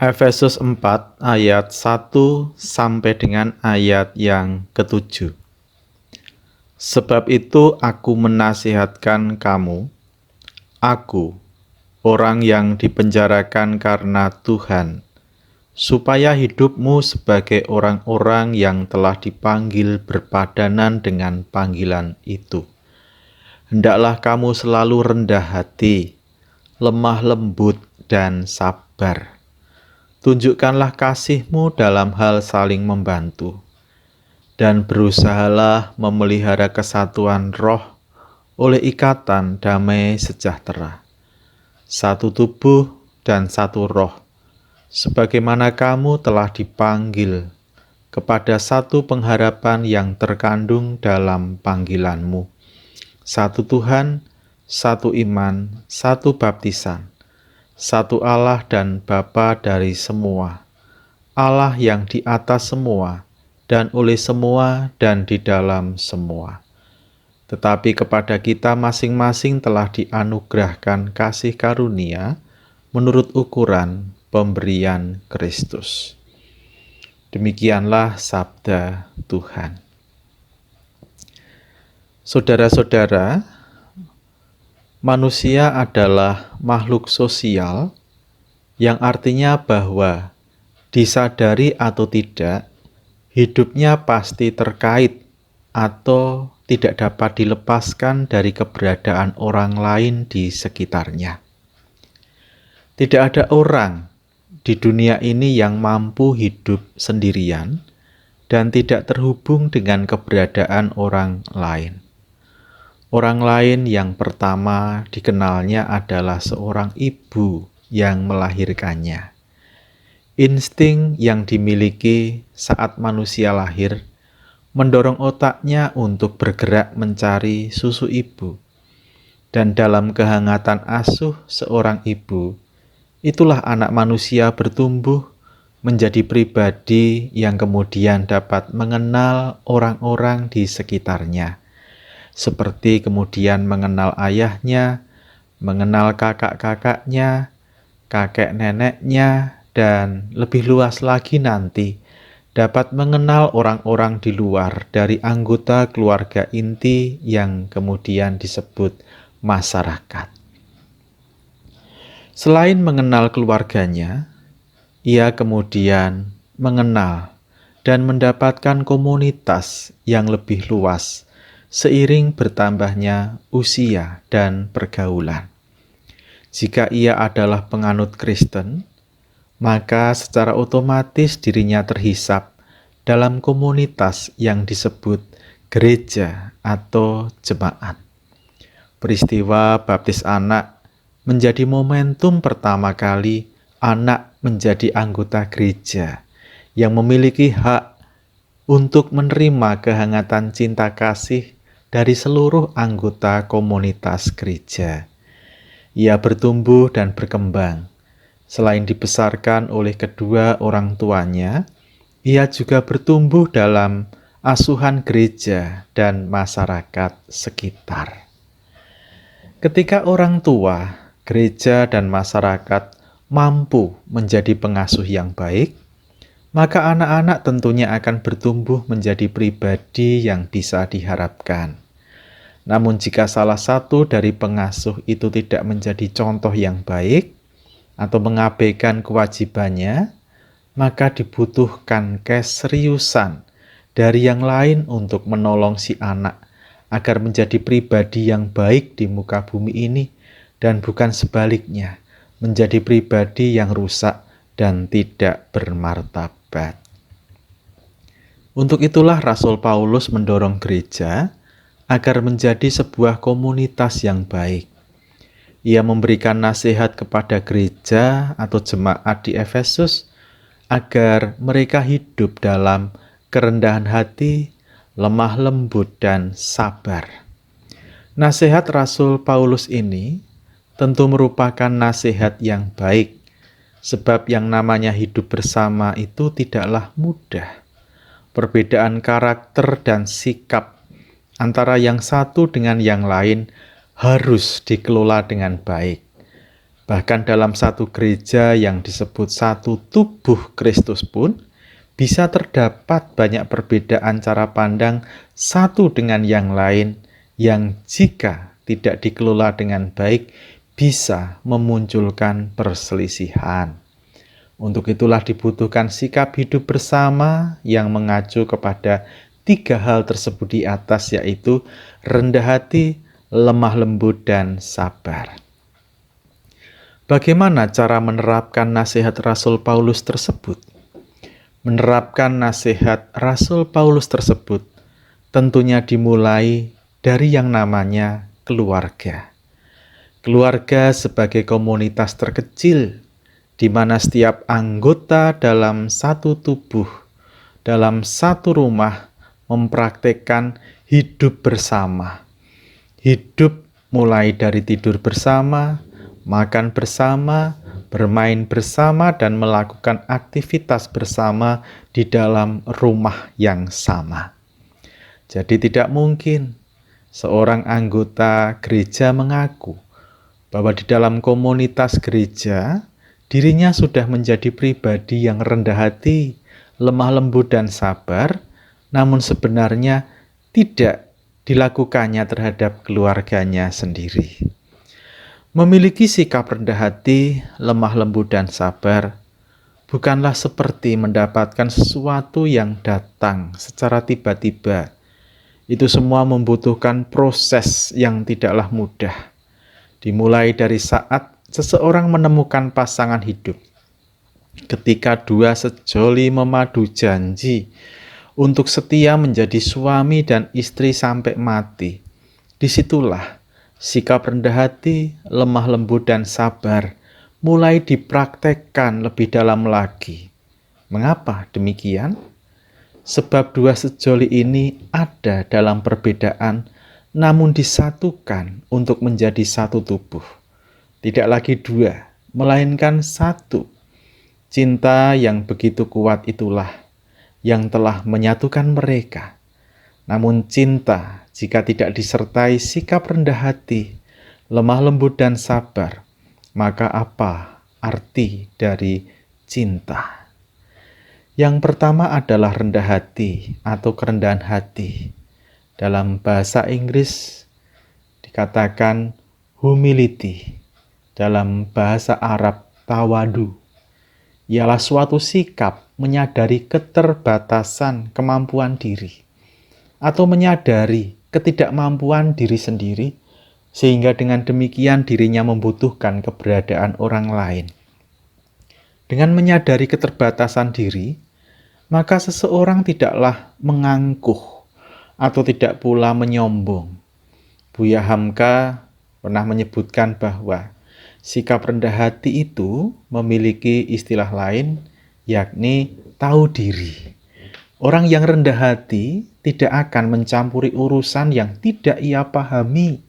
Efesus 4 ayat 1 sampai dengan ayat yang ke-7. Sebab itu aku menasihatkan kamu, aku, orang yang dipenjarakan karena Tuhan, supaya hidupmu sebagai orang-orang yang telah dipanggil berpadanan dengan panggilan itu. Hendaklah kamu selalu rendah hati, lemah lembut, dan sabar. Tunjukkanlah kasih-Mu dalam hal saling membantu, dan berusahalah memelihara kesatuan roh oleh ikatan damai sejahtera. Satu tubuh dan satu roh, sebagaimana kamu telah dipanggil kepada satu pengharapan yang terkandung dalam panggilan-Mu. Satu Tuhan, satu iman, satu baptisan, satu Allah dan Bapa dari semua, Allah yang di atas semua, dan oleh semua, dan di dalam semua. Tetapi kepada kita masing-masing telah dianugerahkan kasih karunia menurut ukuran pemberian Kristus. Demikianlah sabda Tuhan. Saudara-saudara, manusia adalah makhluk sosial, yang artinya bahwa disadari atau tidak, hidupnya pasti terkait atau tidak dapat dilepaskan dari keberadaan orang lain di sekitarnya. Tidak ada orang di dunia ini yang mampu hidup sendirian dan tidak terhubung dengan keberadaan orang lain. Orang lain yang pertama dikenalnya adalah seorang ibu yang melahirkannya. Insting yang dimiliki saat manusia lahir mendorong otaknya untuk bergerak mencari susu ibu. Dan dalam kehangatan asuh seorang ibu, itulah anak manusia bertumbuh menjadi pribadi yang kemudian dapat mengenal orang-orang di sekitarnya. Seperti kemudian mengenal ayahnya, mengenal kakak-kakaknya, kakek neneknya, dan lebih luas lagi nanti dapat mengenal orang-orang di luar dari anggota keluarga inti yang kemudian disebut masyarakat. Selain mengenal keluarganya, ia kemudian mengenal dan mendapatkan komunitas yang lebih luas seiring bertambahnya usia dan pergaulan. Jika ia adalah penganut Kristen, maka secara otomatis dirinya terhisap dalam komunitas yang disebut gereja atau jemaat. Peristiwa baptis anak menjadi momentum pertama kali anak menjadi anggota gereja yang memiliki hak untuk menerima kehangatan cinta kasih dari seluruh anggota komunitas gereja. Ia bertumbuh dan berkembang. Selain dibesarkan oleh kedua orang tuanya, ia juga bertumbuh dalam asuhan gereja dan masyarakat sekitar. Ketika orang tua, gereja, dan masyarakat mampu menjadi pengasuh yang baik, maka anak-anak tentunya akan bertumbuh menjadi pribadi yang bisa diharapkan. Namun jika salah satu dari pengasuh itu tidak menjadi contoh yang baik atau mengabaikan kewajibannya, maka dibutuhkan keseriusan dari yang lain untuk menolong si anak agar menjadi pribadi yang baik di muka bumi ini dan bukan sebaliknya, menjadi pribadi yang rusak dan tidak bermartabat. Untuk itulah Rasul Paulus mendorong gereja agar menjadi sebuah komunitas yang baik. Ia memberikan nasihat kepada gereja atau jemaat di Efesus agar mereka hidup dalam kerendahan hati, lemah lembut, dan sabar. Nasihat Rasul Paulus ini tentu merupakan nasihat yang baik, sebab yang namanya hidup bersama itu tidaklah mudah. Perbedaan karakter dan sikap antara yang satu dengan yang lain harus dikelola dengan baik. Bahkan dalam satu gereja yang disebut satu tubuh Kristus pun bisa terdapat banyak perbedaan cara pandang satu dengan yang lain yang jika tidak dikelola dengan baik bisa memunculkan perselisihan. Untuk itulah dibutuhkan sikap hidup bersama yang mengacu kepada 3 hal tersebut di atas, yaitu rendah hati, lemah lembut, dan sabar. Bagaimana cara menerapkan nasihat Rasul Paulus tersebut? Menerapkan nasihat Rasul Paulus tersebut tentunya dimulai dari yang namanya keluarga. Keluarga sebagai komunitas terkecil di mana setiap anggota dalam satu tubuh, dalam satu rumah mempraktekkan hidup bersama. Hidup mulai dari tidur bersama, makan bersama, bermain bersama, dan melakukan aktivitas bersama di dalam rumah yang sama. Jadi tidak mungkin seorang anggota gereja mengaku bahwa di dalam komunitas gereja dirinya sudah menjadi pribadi yang rendah hati, lemah lembut, dan sabar, namun sebenarnya tidak dilakukannya terhadap keluarganya sendiri. Memiliki sikap rendah hati, lemah lembut, dan sabar bukanlah seperti mendapatkan sesuatu yang datang secara tiba-tiba. Itu semua membutuhkan proses yang tidaklah mudah. Dimulai dari saat seseorang menemukan pasangan hidup. Ketika dua sejoli memadu janji untuk setia menjadi suami dan istri sampai mati, disitulah sikap rendah hati, lemah lembut, dan sabar mulai dipraktekkan lebih dalam lagi. Mengapa demikian? Sebab dua sejoli ini ada dalam perbedaan, namun disatukan untuk menjadi satu tubuh. Tidak lagi dua, melainkan satu. Cinta yang begitu kuat itulah yang telah menyatukan mereka. Namun cinta jika tidak disertai sikap rendah hati, lemah lembut, dan sabar, maka apa arti dari cinta? Yang pertama adalah rendah hati atau kerendahan hati. Dalam bahasa Inggris dikatakan humility. Dalam bahasa Arab tawadu. Ialah suatu sikap menyadari keterbatasan kemampuan diri atau menyadari ketidakmampuan diri sendiri, sehingga dengan demikian dirinya membutuhkan keberadaan orang lain. Dengan menyadari keterbatasan diri, maka seseorang tidaklah mengangkuh atau tidak pula menyombong. Buya Hamka pernah menyebutkan bahwa sikap rendah hati itu memiliki istilah lain, yakni tahu diri. Orang yang rendah hati tidak akan mencampuri urusan yang tidak ia pahami.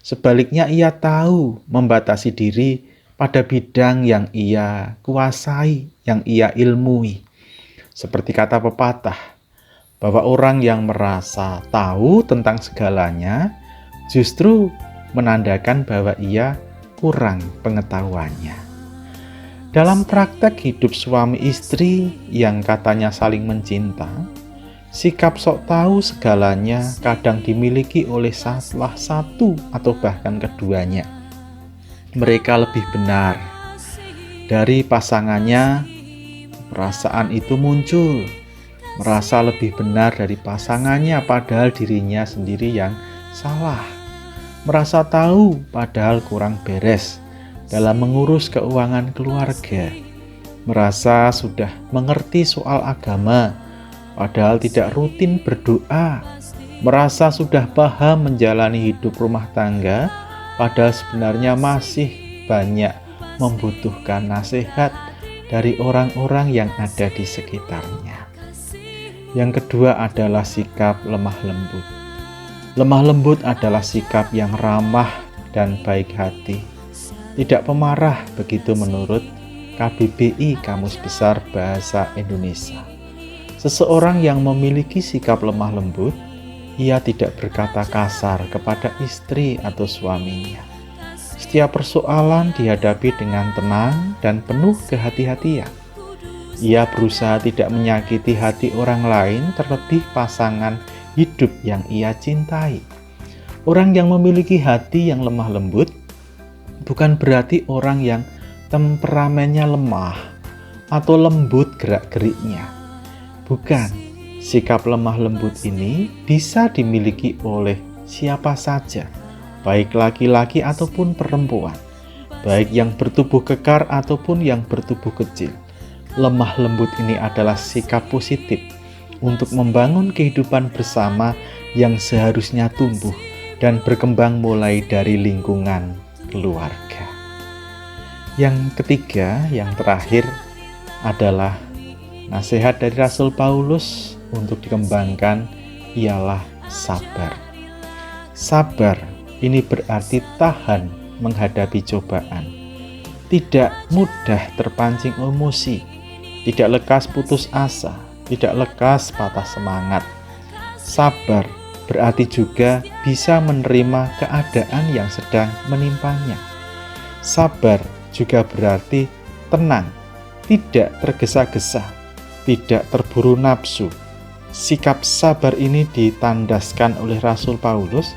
Sebaliknya ia tahu membatasi diri pada bidang yang ia kuasai, yang ia ilmui. Seperti kata pepatah, bahwa orang yang merasa tahu tentang segalanya justru menandakan bahwa ia kurang pengetahuannya. Dalam praktek hidup suami istri yang katanya saling mencinta, sikap sok tahu segalanya kadang dimiliki oleh salah satu atau bahkan keduanya. Mereka lebih benar dari pasangannya. Perasaan itu muncul, merasa lebih benar dari pasangannya padahal dirinya sendiri yang salah. Merasa tahu padahal kurang beres dalam mengurus keuangan keluarga. Merasa sudah mengerti soal agama padahal tidak rutin berdoa. Merasa sudah paham menjalani hidup rumah tangga padahal sebenarnya masih banyak membutuhkan nasihat dari orang-orang yang ada di sekitarnya. Yang kedua adalah sikap lemah lembut. Lemah lembut adalah sikap yang ramah dan baik hati. Tidak pemarah, begitu menurut KBBI Kamus Besar Bahasa Indonesia. Seseorang yang memiliki sikap lemah lembut, ia tidak berkata kasar kepada istri atau suaminya. Setiap persoalan dihadapi dengan tenang dan penuh kehati-hatian. Ia berusaha tidak menyakiti hati orang lain, terlebih pasangan hidup yang ia cintai. Orang yang memiliki hati yang lemah lembut bukan berarti orang yang temperamennya lemah atau lembut gerak-geriknya. Bukan, sikap lemah lembut ini bisa dimiliki oleh siapa saja, baik laki-laki ataupun perempuan, baik yang bertubuh kekar ataupun yang bertubuh kecil. Lemah lembut ini adalah sikap positif untuk membangun kehidupan bersama yang seharusnya tumbuh dan berkembang mulai dari lingkungan keluarga. Yang ketiga, yang terakhir adalah nasihat dari Rasul Paulus untuk dikembangkan ialah sabar. Sabar ini berarti tahan menghadapi cobaan, tidak mudah terpancing emosi, tidak lekas putus asa, tidak lekas patah semangat. Sabar berarti juga bisa menerima keadaan yang sedang menimpanya. Sabar juga berarti tenang, tidak tergesa-gesa, tidak terburu nafsu. Sikap sabar ini ditandaskan oleh Rasul Paulus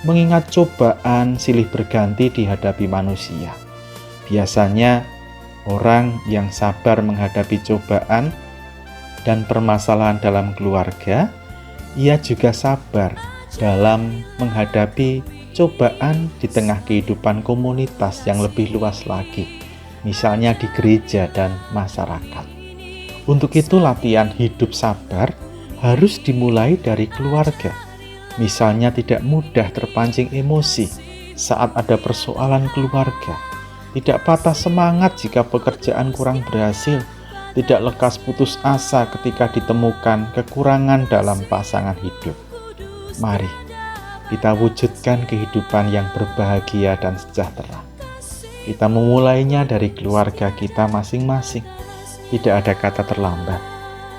mengingat cobaan silih berganti dihadapi manusia. Biasanya orang yang sabar menghadapi cobaan dan permasalahan dalam keluarga, ia juga sabar dalam menghadapi cobaan di tengah kehidupan komunitas yang lebih luas lagi, misalnya di gereja dan masyarakat. Untuk itu latihan hidup sabar harus dimulai dari keluarga. Misalnya tidak mudah terpancing emosi saat ada persoalan keluarga, tidak patah semangat jika pekerjaan kurang berhasil, tidak lekas putus asa ketika ditemukan kekurangan dalam pasangan hidup. Mari kita wujudkan kehidupan yang berbahagia dan sejahtera. Kita memulainya dari keluarga kita masing-masing. Tidak ada kata terlambat,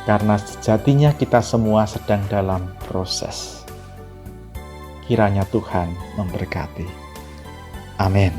karena sejatinya kita semua sedang dalam proses. Kiranya Tuhan memberkati. Amin.